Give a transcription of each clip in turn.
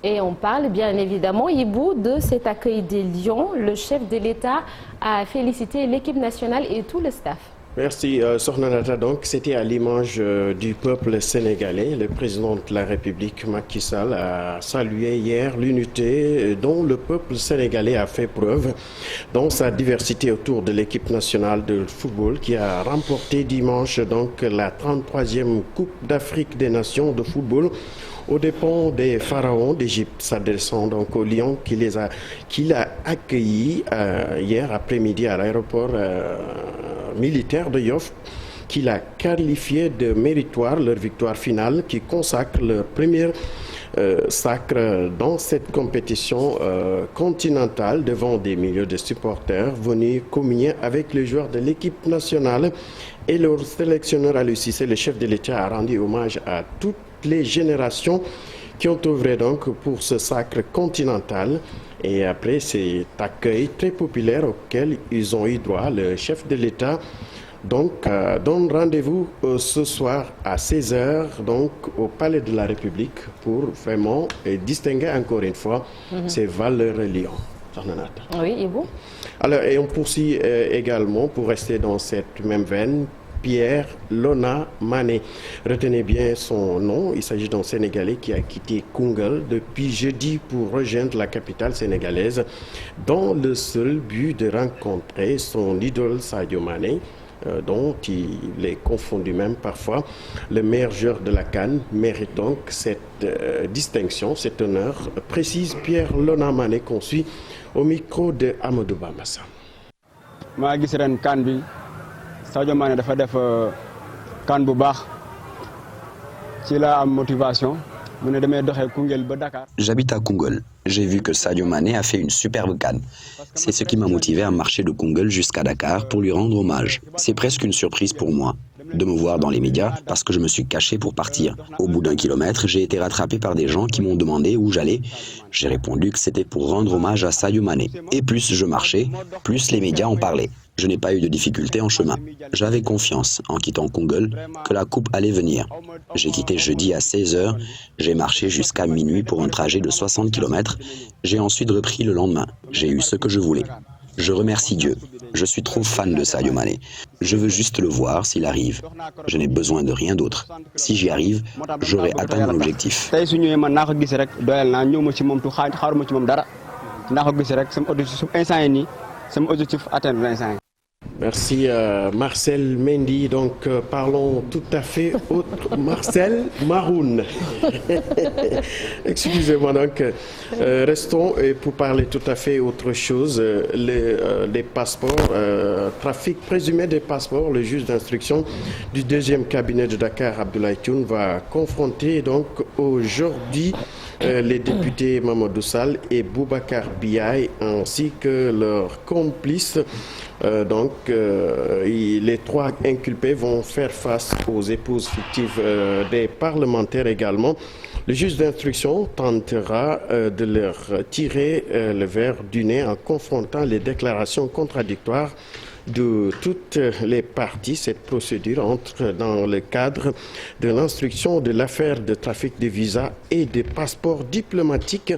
Et on parle bien évidemment, Ibou, de cet accueil des Lions. Le chef de l'État a félicité l'équipe nationale et tout le staff. Merci, Sornanata. Donc, c'était à l'image du peuple sénégalais. Le président de la République, Macky Sall, a salué hier l'unité dont le peuple sénégalais a fait preuve dans sa diversité autour de l'équipe nationale de football qui a remporté dimanche donc la 33e Coupe d'Afrique des Nations de football aux dépens des pharaons d'Égypte, s'adressant donc aux Lions qu'il a accueillis hier après-midi à l'aéroport militaire de Yoff, qu'il a qualifié de méritoire leur victoire finale qui consacre leur premier sacre dans cette compétition continentale devant des milliers de supporters venus communier avec les joueurs de l'équipe nationale et leur sélectionneur Aliou Cissé. Le chef de l'État a rendu hommage à toutes les générations qui ont œuvré donc pour ce sacre continental. Et après cet accueil très populaire auquel ils ont eu droit, le chef de l'État donc donne rendez-vous ce soir à 16h donc au Palais de la République pour vraiment distinguer encore une fois ces valeurs lions. Oui, et vous? Alors, et on poursuit également, pour rester dans cette même veine, Pierre Lona Mané. Retenez bien son nom, il s'agit d'un Sénégalais qui a quitté Koungheul depuis jeudi pour rejoindre la capitale sénégalaise dans le seul but de rencontrer son idole Sadio Mané, dont il est confondu même parfois. Le meilleur joueur de la CAN mérite donc cette distinction, cet honneur, précise Pierre Lona Mané, qu'on suit au micro de Amadou Bamassa. Sadio Mané dafa def kan bu baax ci la am motivation mu ne damay doxee Koungheul ba Dakar. J'habite à Koungheul. J'ai vu que Sadio Mané a fait une superbe CAN. C'est ce qui m'a motivé à marcher de Koungheul jusqu'à Dakar pour lui rendre hommage. C'est presque une surprise pour moi de me voir dans les médias parce que je me suis caché pour partir. Au bout d'1 kilomètre, j'ai été rattrapé par des gens qui m'ont demandé où j'allais. J'ai répondu que c'était pour rendre hommage à Sadio Mané. Et plus je marchais, plus les médias en parlaient. Je n'ai pas eu de difficultés en chemin. J'avais confiance, en quittant Koungheul, que la coupe allait venir. J'ai quitté jeudi à 16h, j'ai marché jusqu'à minuit pour un trajet de 60 km. J'ai ensuite repris le lendemain. J'ai eu ce que je voulais. Je remercie Dieu. Je suis trop fan de Sadio Mané. Je veux juste le voir s'il arrive. Je n'ai besoin de rien d'autre. Si j'y arrive, j'aurai atteint mon objectif. Merci Marcel Mendy. Donc parlons tout à fait autre. Marcel Maroun. Excusez-moi donc. Restons pour parler tout à fait autre chose. Les passeports, trafic présumé des passeports. Le juge d'instruction du 2e cabinet de Dakar, Abdoulaye Thioune, va confronter donc aujourd'hui les députés Mamadou Sall et Boubacar Biaye ainsi que leurs complices. Les 3 inculpés vont faire face aux épouses fictives des parlementaires également. Le juge d'instruction tentera de leur tirer le verre du nez en confrontant les déclarations contradictoires de toutes les parties. Cette procédure entre dans le cadre de l'instruction de l'affaire de trafic de visas et de passeports diplomatiques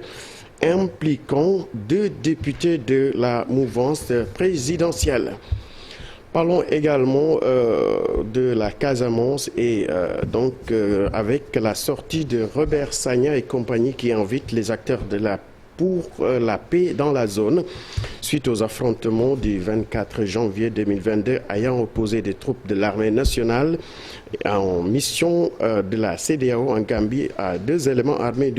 impliquant 2 députés de la mouvance présidentielle. Parlons également de la Casamance et avec la sortie de Robert Sagna et compagnie qui invite les acteurs pour la paix dans la zone suite aux affrontements du 24 janvier 2022 ayant opposé des troupes de l'armée nationale en mission de la CEDEAO en Gambie à des éléments armés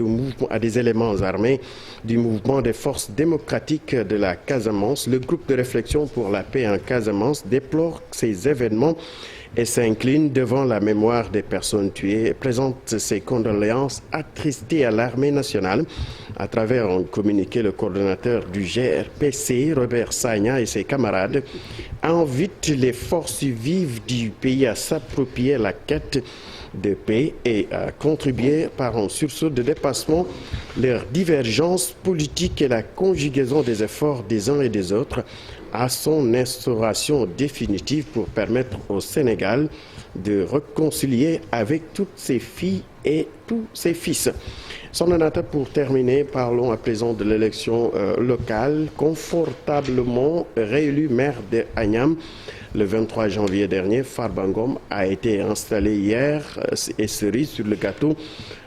du mouvement des forces démocratiques de la Casamance. Le groupe de réflexion pour la paix en Casamance déplore ces événements et s'incline devant la mémoire des personnes tuées et présente ses condoléances attristées à l'armée nationale. À travers un communiqué, le coordonnateur du GRPC, Robert Sagna, et ses camarades invitent les forces vives du pays à s'approprier la quête de paix et à contribuer par un sursaut de dépassement leurs divergences politiques et la conjugaison des efforts des uns et des autres à son instauration définitive pour permettre au Sénégal de réconcilier avec toutes ses filles et tous ses fils. Sokhna Nata, pour terminer, parlons à présent de l'élection locale. Confortablement réélu maire de Agnam le 23 janvier dernier, Farba Ngom a été installé hier et cerise sur le gâteau.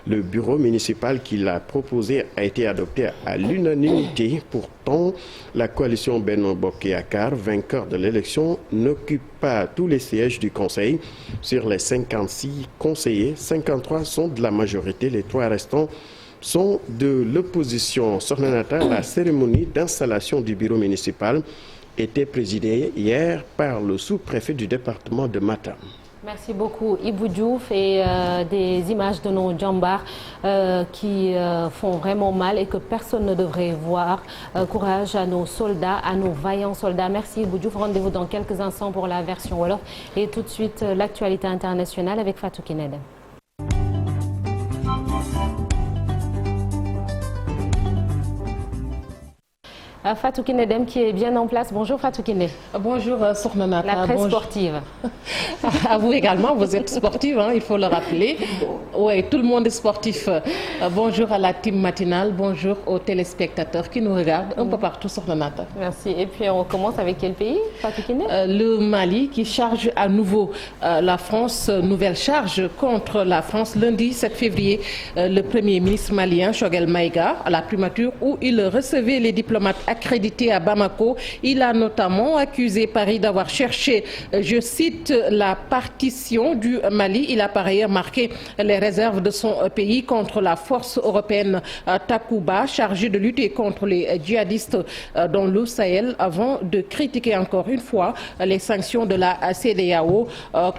Le bureau municipal qu'il a proposé a été adopté à l'unanimité. Pourtant, la coalition Benno Bokk Yakaar, vainqueur de l'élection, n'occupe pas tous les sièges du conseil. Sur les 56 conseillers, 53 sont de la majorité. Les 3 restants sont de l'opposition. Sokhna Nata, la cérémonie d'installation du bureau municipal était présidée hier par le sous-préfet du département de Matam. Merci beaucoup Ibou Diouf et des images de nos djambars qui font vraiment mal et que personne ne devrait voir. Courage à nos soldats, à nos vaillants soldats. Merci Ibou Diouf. Rendez-vous dans quelques instants pour la version Wolof. Et tout de suite, l'actualité internationale avec Fatou Kiné Deme. Fatou Kiné Deme qui est bien en place. Bonjour Fatou Kiné. Bonjour Sokhna Nata. La presse sportive. À vous également, vous êtes sportive, hein, il faut le rappeler. Oui, tout le monde est sportif. Bonjour à la team matinale, bonjour aux téléspectateurs qui nous regardent un peu partout, Sokhna Nata. Merci. Et puis on commence avec quel pays, Fatou Kiné? Le Mali qui charge à nouveau la France, nouvelle charge contre la France. Lundi 7 février, le Premier ministre malien, Choguel Maïga, à la primature où il recevait les diplomates accrédité à Bamako. Il a notamment accusé Paris d'avoir cherché, je cite, la partition du Mali. Il a par ailleurs marqué les réserves de son pays contre la force européenne Takuba, chargée de lutter contre les djihadistes dans le Sahel, avant de critiquer encore une fois les sanctions de la CEDEAO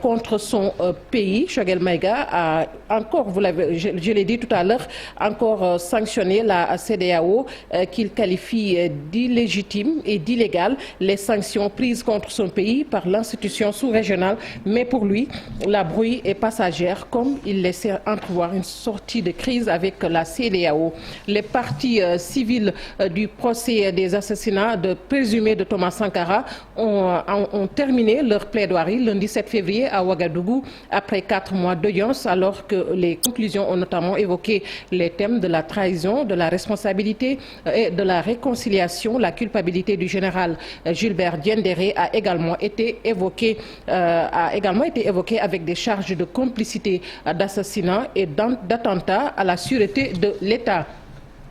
contre son pays. Choguel Maïga a encore, je l'ai dit tout à l'heure, encore sanctionné la CEDEAO qu'il qualifie d'illégitime et d'illégal, les sanctions prises contre son pays par l'institution sous-régionale. Mais pour lui, la brouille est passagère, comme il laissait entrevoir une sortie de crise avec la CEDEAO. Les parties civiles du procès des assassinats présumés de Thomas Sankara ont terminé leur plaidoirie lundi 7 février à Ouagadougou après 4 mois d'audience, alors que les conclusions ont notamment évoqué les thèmes de la trahison, de la responsabilité et de la réconciliation. La culpabilité du général Gilbert Diendéré a également été évoquée avec des charges de complicité d'assassinat et d'attentat à la sûreté de l'État.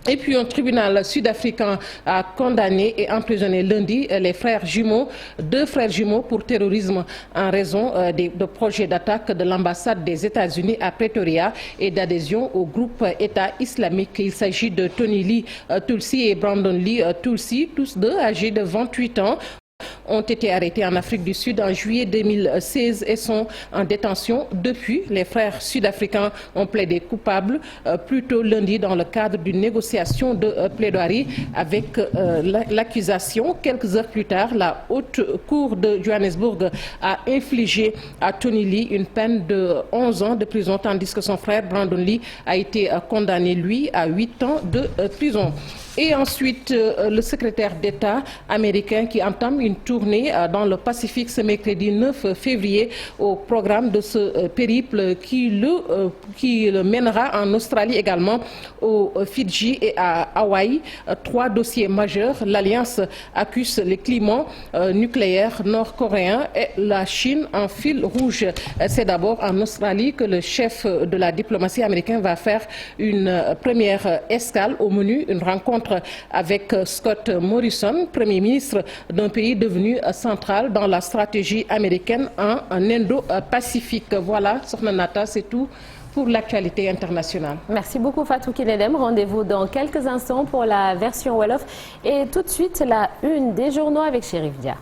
Et puis un tribunal sud-africain a condamné et emprisonné lundi les frères jumeaux, 2 frères jumeaux pour terrorisme en raison de projets d'attaque de l'ambassade des États-Unis à Pretoria et d'adhésion au groupe État islamique. Il s'agit de Tony Lee Tulsi et Brandon Lee Tulsi, tous 2 âgés de 28 ans. Ont été arrêtés en Afrique du Sud en juillet 2016 et sont en détention depuis. Les frères sud-africains ont plaidé coupables plus tôt lundi dans le cadre d'une négociation de plaidoirie avec l'accusation. Quelques heures plus tard, la haute cour de Johannesburg a infligé à Tony Lee une peine de 11 ans de prison, tandis que son frère Brandon Lee a été condamné, lui, à 8 ans de prison. Et ensuite, le secrétaire d'État américain qui entame une tournée dans le Pacifique ce mercredi 9 février au programme de ce périple qui le mènera en Australie également, aux Fidji et à Hawaï. 3 dossiers majeurs. L'Alliance accuse les climats nucléaires nord-coréens et la Chine en fil rouge. C'est d'abord en Australie que le chef de la diplomatie américaine va faire une première escale au menu, une rencontre avec Scott Morrison, Premier ministre d'un pays devenu central dans la stratégie américaine en Indo-Pacifique. Voilà, Sokhna Nata, c'est tout pour l'actualité internationale. Merci beaucoup Fatou Kiné Deme. Rendez-vous dans quelques instants pour la version Wolof. Et tout de suite, la une des journaux avec Chérif Dia.